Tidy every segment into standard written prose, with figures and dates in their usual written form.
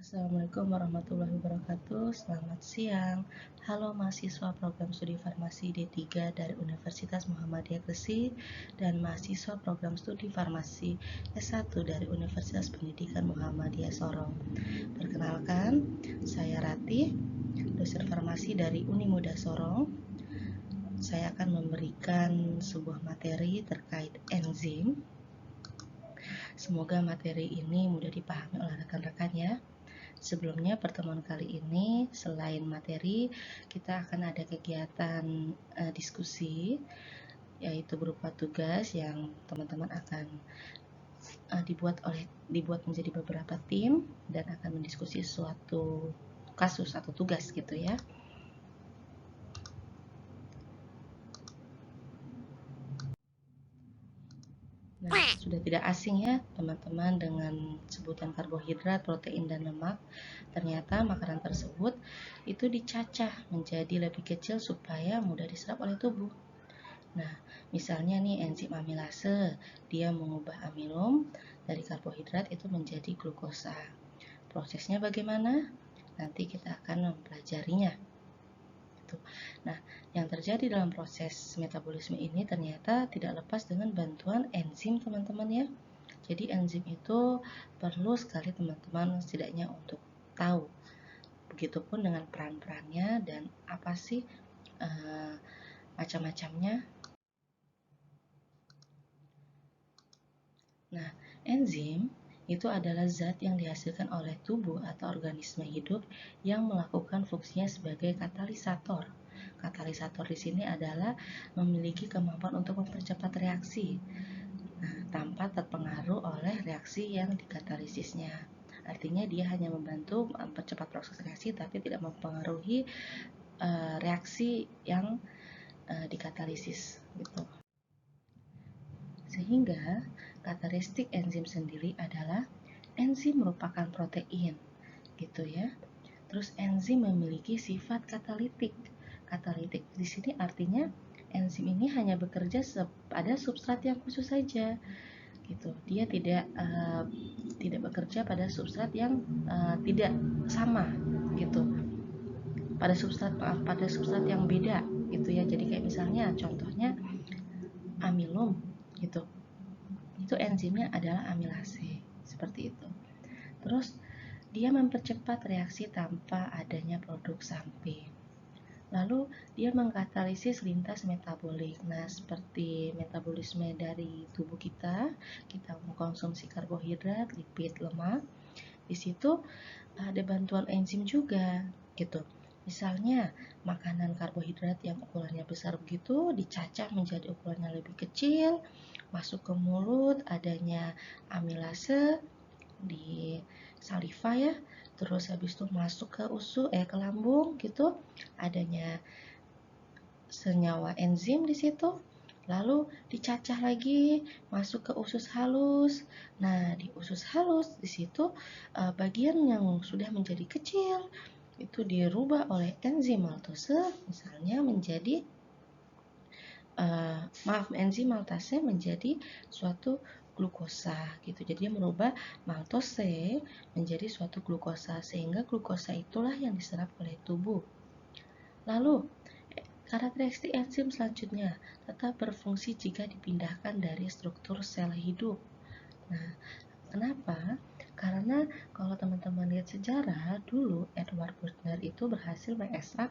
Assalamualaikum warahmatullahi wabarakatuh. Selamat siang. Halo mahasiswa program studi farmasi D3 dari Universitas Muhammadiyah Gresik dan mahasiswa program studi farmasi S1 dari Universitas Pendidikan Muhammadiyah Sorong. Perkenalkan, saya Ratih, dosen farmasi dari Unimuda Sorong. Saya akan memberikan sebuah materi terkait enzim. Semoga materi ini mudah dipahami oleh rekan-rekan ya. Sebelumnya pertemuan kali ini selain materi, kita akan ada kegiatan diskusi, yaitu berupa tugas yang teman-teman akan dibuat menjadi beberapa tim dan akan mendiskusi suatu kasus atau tugas gitu ya. Nah, sudah tidak asing ya teman-teman dengan sebutan karbohidrat, protein, dan lemak. Ternyata makanan tersebut itu dicacah menjadi lebih kecil supaya mudah diserap oleh tubuh. Nah, misalnya nih enzim amilase, dia mengubah amilum dari karbohidrat itu menjadi glukosa. Prosesnya bagaimana? Nanti kita akan mempelajarinya. Nah, yang terjadi dalam proses metabolisme ini ternyata tidak lepas dengan bantuan enzim teman-teman ya. Jadi enzim itu perlu sekali teman-teman setidaknya untuk tahu. Begitupun dengan peran-perannya dan apa sih macam-macamnya. Nah, enzim itu adalah zat yang dihasilkan oleh tubuh atau organisme hidup yang melakukan fungsinya sebagai katalisator. Katalisator di sini adalah memiliki kemampuan untuk mempercepat reaksi, tanpa terpengaruh oleh reaksi yang dikatalisisnya. Artinya dia hanya membantu mempercepat proses reaksi, tapi tidak mempengaruhi reaksi yang dikatalisis, gitu. Sehingga karakteristik enzim sendiri adalah enzim merupakan protein, gitu ya. Terus enzim memiliki sifat katalitik. Katalitik di sini artinya enzim ini hanya bekerja pada substrat yang khusus saja, gitu. Dia tidak bekerja pada substrat yang tidak sama, gitu. Pada substrat yang beda, gitu ya. Jadi kayak misalnya contohnya amilum, gitu. Itu enzimnya adalah amilase, seperti itu. Terus dia mempercepat reaksi tanpa adanya produk samping. Lalu dia mengkatalisis lintas metabolik. Nah, seperti metabolisme dari tubuh kita mengkonsumsi karbohidrat, lipid, lemak. Di situ ada bantuan enzim juga, gitu. Misalnya, makanan karbohidrat yang ukurannya besar begitu dicacah menjadi ukurannya lebih kecil, masuk ke mulut, adanya amilase di saliva ya, terus habis itu masuk ke ke lambung gitu, adanya senyawa enzim di situ, lalu dicacah lagi masuk ke usus halus. Nah, di usus halus di situ bagian yang sudah menjadi kecil itu dirubah oleh enzim maltose misalnya menjadi enzim maltase menjadi suatu glukosa gitu. Jadi dia merubah maltose menjadi suatu glukosa sehingga glukosa itulah yang diserap oleh tubuh. Lalu karakteristik enzim selanjutnya tetap berfungsi jika dipindahkan dari struktur sel hidup. Nah, kenapa? Karena kalau teman-teman lihat sejarah, dulu Edward Buchner itu berhasil mengekstrak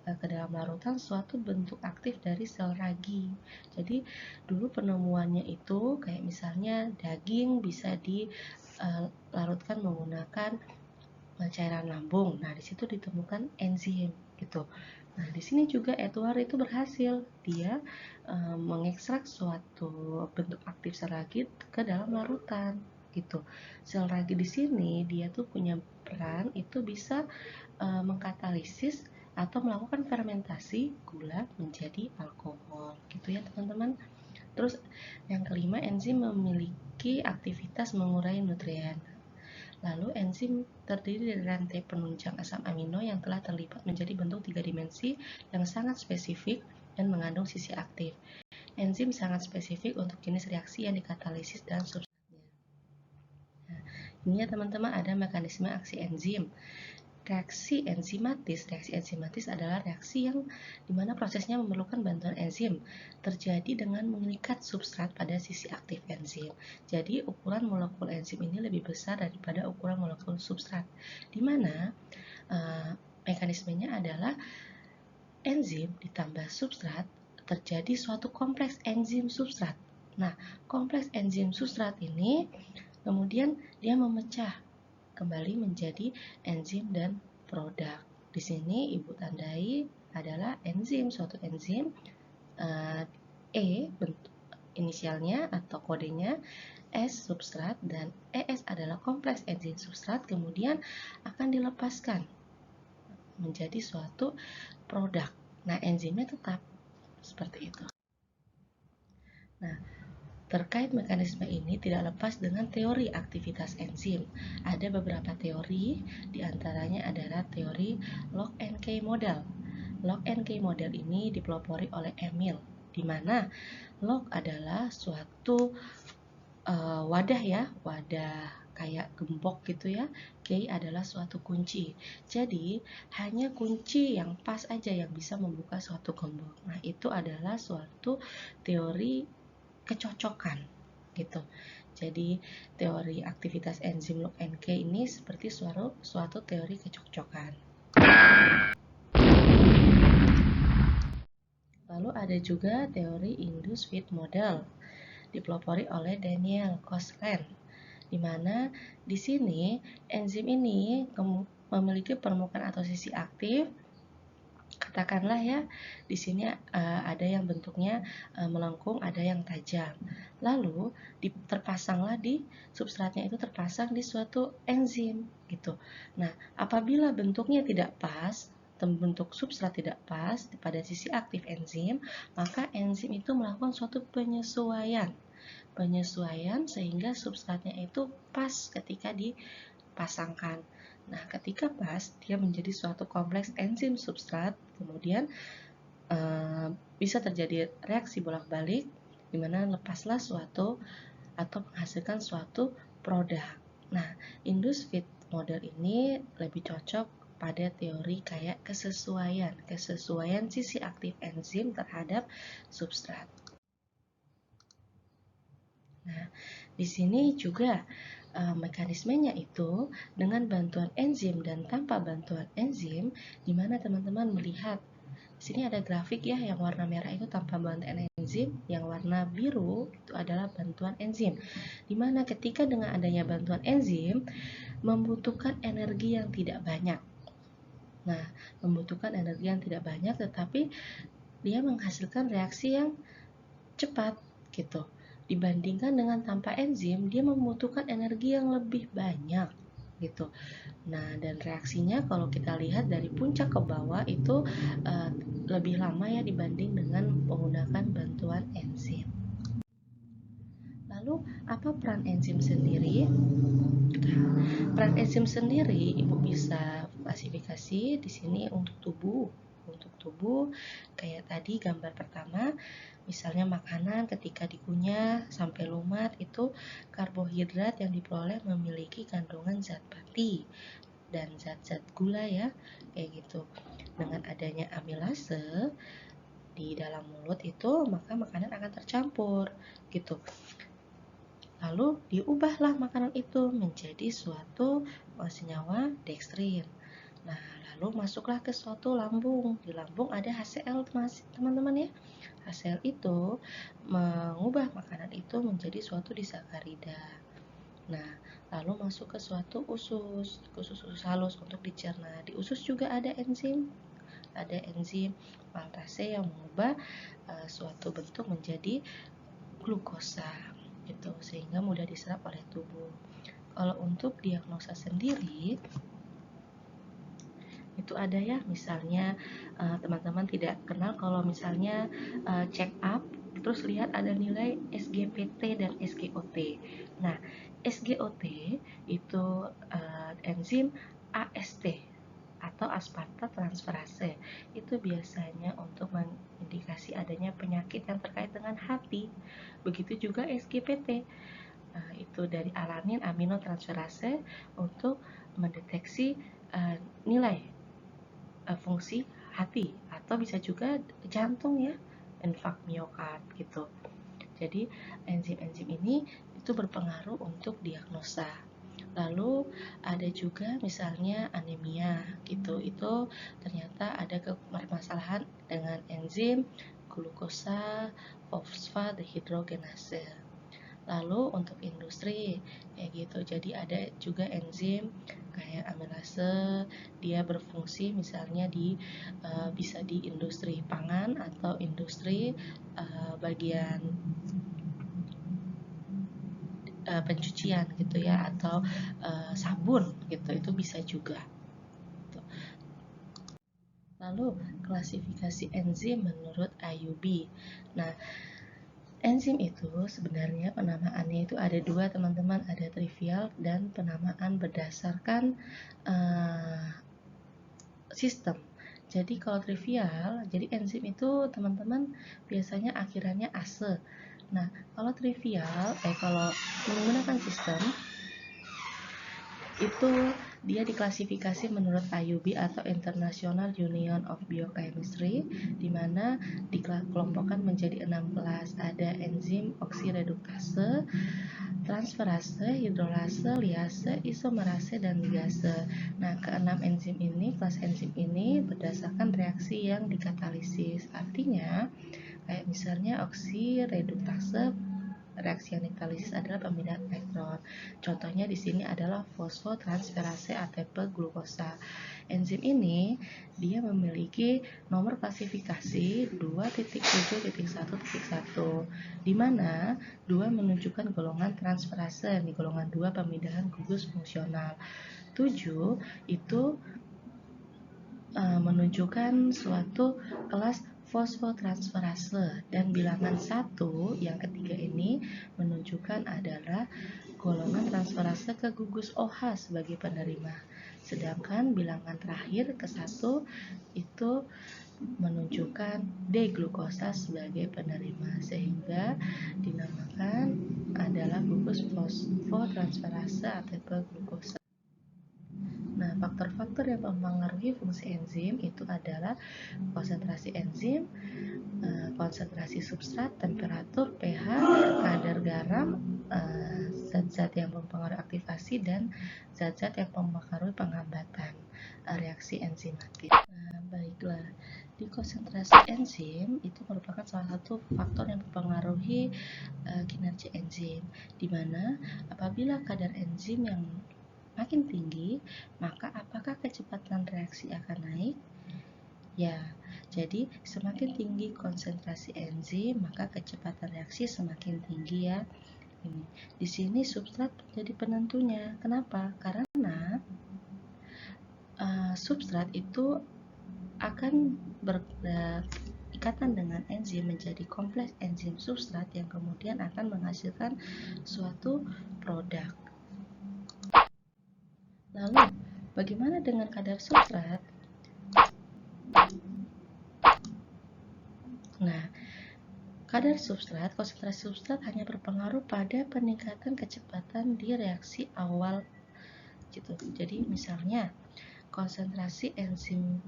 ke dalam larutan suatu bentuk aktif dari sel ragi. Jadi dulu penemuannya itu kayak misalnya daging bisa dilarutkan menggunakan cairan lambung. Nah, di situ ditemukan enzim gitu. Nah, di sini juga Edward itu berhasil. Dia mengekstrak suatu bentuk aktif sel ragi ke dalam larutan gitu. Sel ragi di sini dia tuh punya peran itu bisa mengkatalisis atau melakukan fermentasi gula menjadi alkohol gitu ya teman-teman. Terus yang kelima, enzim memiliki aktivitas mengurai nutrien. Lalu enzim terdiri dari rantai penunjang asam amino yang telah terlipat menjadi bentuk 3 dimensi yang sangat spesifik dan mengandung sisi aktif. Enzim sangat spesifik untuk jenis reaksi yang dikatalisis dan substratnya. Nah, Ini ya teman-teman, ada mekanisme aksi enzim. Reaksi enzimatis adalah reaksi yang dimana prosesnya memerlukan bantuan enzim, terjadi dengan mengikat substrat pada sisi aktif enzim. Jadi ukuran molekul enzim ini lebih besar daripada ukuran molekul substrat, dimana mekanismenya adalah enzim ditambah substrat, terjadi suatu kompleks enzim substrat. Nah, kompleks enzim substrat ini kemudian dia memecah kembali menjadi enzim dan produk. Di sini Ibu tandai adalah enzim, suatu enzim E bentuk inisialnya atau kodenya, S substrat, dan ES adalah kompleks enzim substrat, kemudian akan dilepaskan menjadi suatu produk. Nah, enzimnya tetap seperti itu. Nah, terkait mekanisme ini tidak lepas dengan teori aktivitas enzim. Ada beberapa teori, diantaranya adalah teori Lock and Key model. Lock and Key model ini dipelopori oleh Emil, di mana Lock adalah suatu wadah ya, wadah kayak gembok gitu ya. Key adalah suatu kunci. Jadi hanya kunci yang pas aja yang bisa membuka suatu gembok. Nah, itu adalah suatu teori kecocokan gitu. Jadi teori aktivitas enzim Lock and Key ini seperti suatu teori kecocokan. Lalu ada juga teori induced feed model dipelopori oleh Daniel Kostland, di mana di sini enzim ini memiliki permukaan atau sisi aktif. Katakanlah ya, di sini ada yang bentuknya melengkung, ada yang tajam. Lalu terpasanglah di substratnya itu terpasang di suatu enzim gitu. Nah, apabila bentuknya tidak pas, bentuk substrat tidak pas pada sisi aktif enzim, maka enzim itu melakukan suatu penyesuaian sehingga substratnya itu pas ketika dipasangkan. Nah, ketika pas, dia menjadi suatu kompleks enzim substrat, kemudian bisa terjadi reaksi bolak-balik, di mana lepaslah suatu atau menghasilkan suatu produk. Nah, induced feed model ini lebih cocok pada teori kayak kesesuaian sisi aktif enzim terhadap substrat. Nah, di sini juga mekanismenya itu dengan bantuan enzim dan tanpa bantuan enzim, di mana teman-teman melihat di sini ada grafik ya, yang warna merah itu tanpa bantuan enzim, yang warna biru itu adalah bantuan enzim. Di mana ketika dengan adanya bantuan enzim membutuhkan energi yang tidak banyak. Nah, membutuhkan energi yang tidak banyak, tetapi dia menghasilkan reaksi yang cepat gitu. Dibandingkan dengan tanpa enzim, dia membutuhkan energi yang lebih banyak gitu. Nah, dan reaksinya kalau kita lihat dari puncak ke bawah itu lebih lama ya dibanding dengan menggunakan bantuan enzim. Lalu, apa peran enzim sendiri? Peran enzim sendiri Ibu bisa klasifikasi di sini untuk tubuh. Untuk tubuh, kayak tadi gambar pertama, misalnya makanan ketika dikunyah sampai lumat itu karbohidrat yang diperoleh memiliki kandungan zat bati dan zat-zat gula ya, kayak gitu. Dengan adanya amilase di dalam mulut itu, maka makanan akan tercampur gitu. Lalu diubahlah makanan itu menjadi suatu senyawa dextrin. Nah, lalu masuklah ke suatu lambung. Di lambung ada HCl teman-teman ya. HCl itu mengubah makanan itu menjadi suatu disakarida. Nah, lalu masuk ke suatu usus halus untuk dicerna. Di usus juga ada enzim maltase yang mengubah suatu bentuk menjadi glukosa gitu, sehingga mudah diserap oleh tubuh. Kalau untuk diagnosa sendiri itu ada ya, misalnya teman-teman tidak kenal kalau misalnya check up terus lihat ada nilai SGPT dan SGOT. Nah, SGOT itu enzim AST atau aspartat transferase. Itu biasanya untuk mengindikasi adanya penyakit yang terkait dengan hati. Begitu juga SGPT itu dari alanin aminotransferase untuk mendeteksi nilai fungsi hati atau bisa juga jantung ya, infark miokard gitu. Jadi enzim-enzim ini itu berpengaruh untuk diagnosa. Lalu ada juga misalnya anemia gitu, itu ternyata ada permasalahan dengan enzim glukosa fosfat dehidrogenase. Lalu untuk industri kayak gitu, jadi ada juga enzim kayak amilase, dia berfungsi misalnya bisa di industri pangan atau industri bagian pencucian gitu ya, atau sabun gitu, itu bisa juga. Lalu klasifikasi enzim menurut IUB. Nah, enzim itu sebenarnya penamaannya itu ada dua teman-teman, ada trivial dan penamaan berdasarkan sistem. Jadi kalau trivial, jadi enzim itu teman-teman biasanya akhirannya ase. Nah, kalau trivial, kalau menggunakan sistem itu dia diklasifikasi menurut IUB atau International Union of Biochemistry, di mana dikelompokkan menjadi 16. Ada enzim oksireduktase, transferase, hidrolase, liase, isomerase, dan ligase. Nah, keenam enzim ini, kelas enzim ini berdasarkan reaksi yang dikatalisis. Artinya, kayak misalnya oksireduktase, reaksi yang dikatalisis adalah pemindahan elektron. Contohnya di sini adalah fosfotransferase ATP glukosa. Enzim ini dia memiliki nomor klasifikasi 2.7.1.1, di mana 2 menunjukkan golongan transferase, di golongan 2 pemindahan gugus fungsional. 7 itu menunjukkan suatu kelas fosfotransferase, dan bilangan 1 yang ketiga ini menunjukkan adalah golongan transferase ke gugus OH sebagai penerima. Sedangkan bilangan terakhir ke 1 itu menunjukkan D-glukosa sebagai penerima, sehingga dinamakan adalah gugus fosfotransferase ATP glukosa. Nah, faktor-faktor yang mempengaruhi fungsi enzim itu adalah konsentrasi enzim, konsentrasi substrat, temperatur, pH, kadar garam, zat-zat yang mempengaruhi aktivasi, dan zat-zat yang mempengaruhi penghambatan reaksi enzimatik. Nah, baiklah, di konsentrasi enzim itu merupakan salah satu faktor yang mempengaruhi kinerja enzim, di mana apabila kadar enzim yang makin tinggi, maka apakah kecepatan reaksi akan naik? Ya, jadi semakin tinggi konsentrasi enzim, maka kecepatan reaksi semakin tinggi ya. Ini. Di sini substrat menjadi penentunya. Kenapa? Karena substrat itu akan berikatan dengan enzim menjadi kompleks enzim substrat yang kemudian akan menghasilkan suatu produk. Lalu, bagaimana dengan kadar substrat? Nah, kadar substrat, konsentrasi substrat hanya berpengaruh pada peningkatan kecepatan di reaksi awal gitu. Jadi misalnya konsentrasi enzim,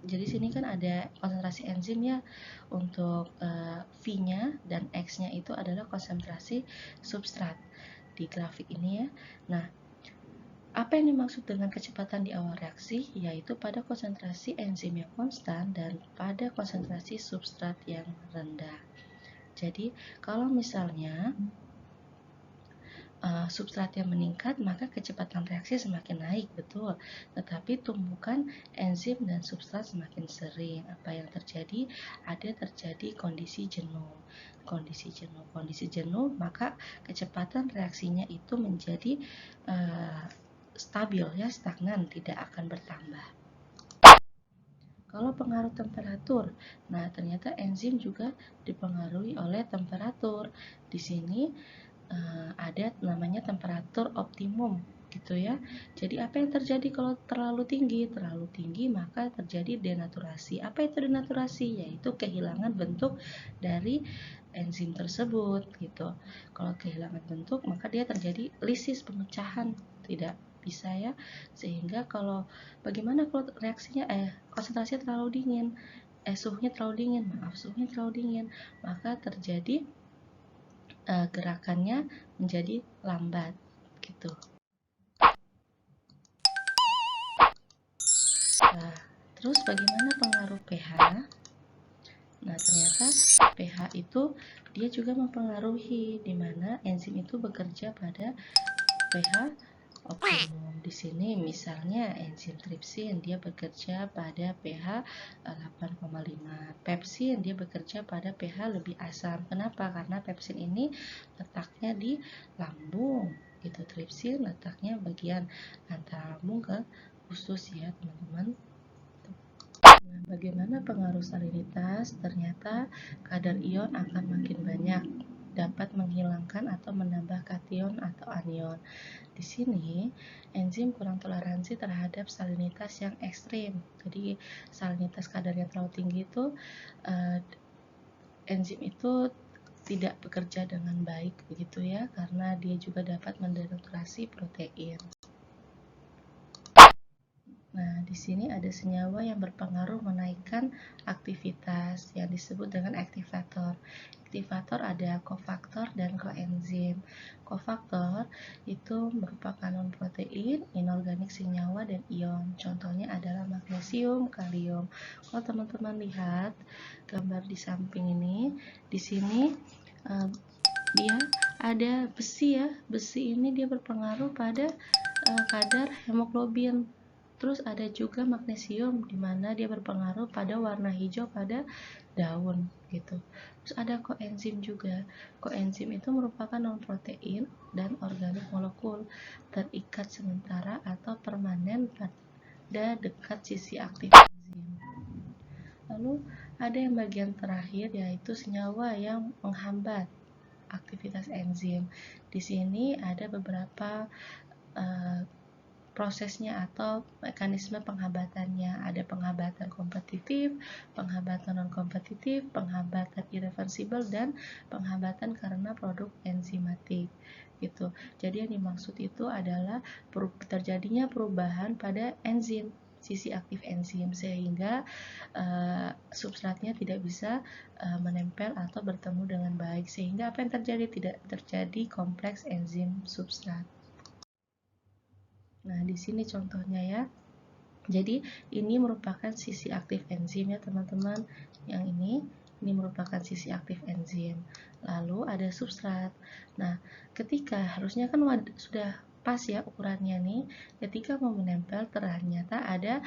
jadi sini kan ada konsentrasi enzim ya, untuk V-nya dan X-nya itu adalah konsentrasi substrat di grafik ini ya. Nah, apa yang dimaksud dengan kecepatan di awal reaksi? Yaitu pada konsentrasi enzim yang konstan dan pada konsentrasi substrat yang rendah. Jadi, kalau misalnya substratnya meningkat, maka kecepatan reaksi semakin naik, betul. Tetapi tumbukan enzim dan substrat semakin sering. Apa yang terjadi? Ada terjadi kondisi jenuh. Kondisi jenuh, maka kecepatan reaksinya itu menjadi stabil ya, stagnan, tidak akan bertambah. Kalau pengaruh temperatur, nah ternyata enzim juga dipengaruhi oleh temperatur. Di sini ada namanya temperatur optimum. gitu ya. Jadi apa yang terjadi kalau terlalu tinggi? Terlalu tinggi maka terjadi denaturasi. Apa itu denaturasi? Yaitu kehilangan bentuk dari enzim tersebut gitu. Kalau kehilangan bentuk maka dia terjadi lisis, pemecahan, tidak bisa ya. Sehingga kalau bagaimana kalau reaksinya konsentrasinya terlalu dingin, suhunya terlalu dingin, suhunya terlalu dingin, maka terjadi gerakannya menjadi lambat gitu. Nah, terus bagaimana pengaruh pH? Nah, ternyata pH itu dia juga mempengaruhi di mana enzim itu bekerja pada pH optimum. Di sini misalnya enzim tripsin dia bekerja pada pH 8,5. Pepsin dia bekerja pada pH lebih asam. Kenapa? Karena pepsin ini letaknya di lambung. Gitu, tripsin letaknya bagian antara lambung ke usus ya, teman-teman. Nah, bagaimana pengaruh salinitas? Ternyata kadar ion akan makin banyak, dapat menghilangkan atau menambah kation atau anion. Di sini, enzim kurang toleransi terhadap salinitas yang ekstrim. Jadi, salinitas kadarnya terlalu tinggi itu, enzim itu tidak bekerja dengan baik, begitu ya, karena dia juga dapat mendenaturasi protein. Nah, di sini ada senyawa yang berpengaruh menaikkan aktivitas yang disebut dengan aktivator. Aktivator ada kofaktor dan koenzim. Kofaktor itu merupakan non-protein, inorganik senyawa, dan ion. Contohnya adalah magnesium, kalium. Kalau teman-teman lihat gambar di samping ini, di sini dia ada besi ya. Besi ini dia berpengaruh pada kadar hemoglobin. Terus ada juga magnesium di mana dia berpengaruh pada warna hijau pada daun gitu. Terus ada koenzim juga. Koenzim itu merupakan non-protein dan organik molekul terikat sementara atau permanen pada dekat sisi aktif enzim. Lalu ada yang bagian terakhir yaitu senyawa yang menghambat aktivitas enzim. Di sini ada beberapa prosesnya atau mekanisme penghambatannya. Ada penghambatan kompetitif, penghambatan non-kompetitif, penghambatan irreversibel, dan penghambatan karena produk enzimatik gitu. Jadi yang dimaksud itu adalah terjadinya perubahan pada enzim, sisi aktif enzim, sehingga substratnya tidak bisa menempel atau bertemu dengan baik, sehingga apa yang terjadi? Tidak terjadi kompleks enzim substrat. Nah, di sini contohnya ya. Jadi, ini merupakan sisi aktif enzim ya, teman-teman. Yang ini merupakan sisi aktif enzim. Lalu ada substrat. Nah, ketika harusnya kan sudah pas ya ukurannya nih, ketika mau menempel ternyata ada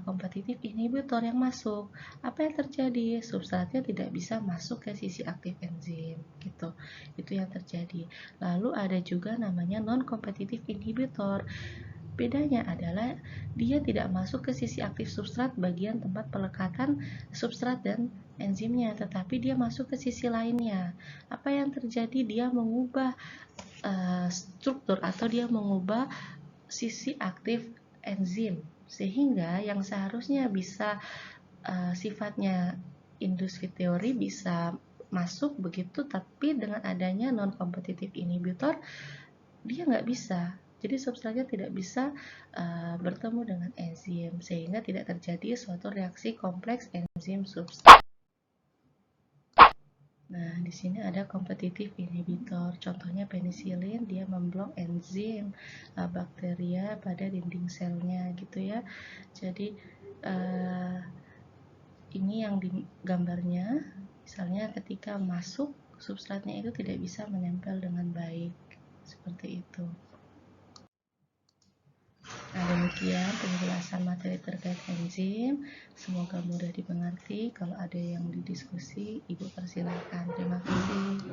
kompetitif inhibitor yang masuk. Apa yang terjadi? Substratnya tidak bisa masuk ke sisi aktif enzim gitu. Itu yang terjadi. Lalu ada juga namanya non-kompetitif inhibitor. Bedanya adalah dia tidak masuk ke sisi aktif substrat bagian tempat pelekatan substrat dan enzimnya, tetapi dia masuk ke sisi lainnya. Apa yang terjadi? Dia mengubah struktur atau dia mengubah sisi aktif enzim, sehingga yang seharusnya bisa sifatnya industri teori bisa masuk begitu, tapi dengan adanya non-competitive inhibitor dia nggak bisa. Jadi substratnya tidak bisa bertemu dengan enzim, sehingga tidak terjadi suatu reaksi kompleks enzim substrat. Nah, di sini ada kompetitif inhibitor. Contohnya penisilin, dia memblok enzim bakteria pada dinding selnya gitu ya. Jadi ini yang di gambarnya, misalnya ketika masuk substratnya itu tidak bisa menempel dengan baik, seperti itu. Nah, demikian penjelasan materi terkait enzim. Semoga mudah dimengerti. Kalau ada yang didiskusi, Ibu persilakan. Terima kasih.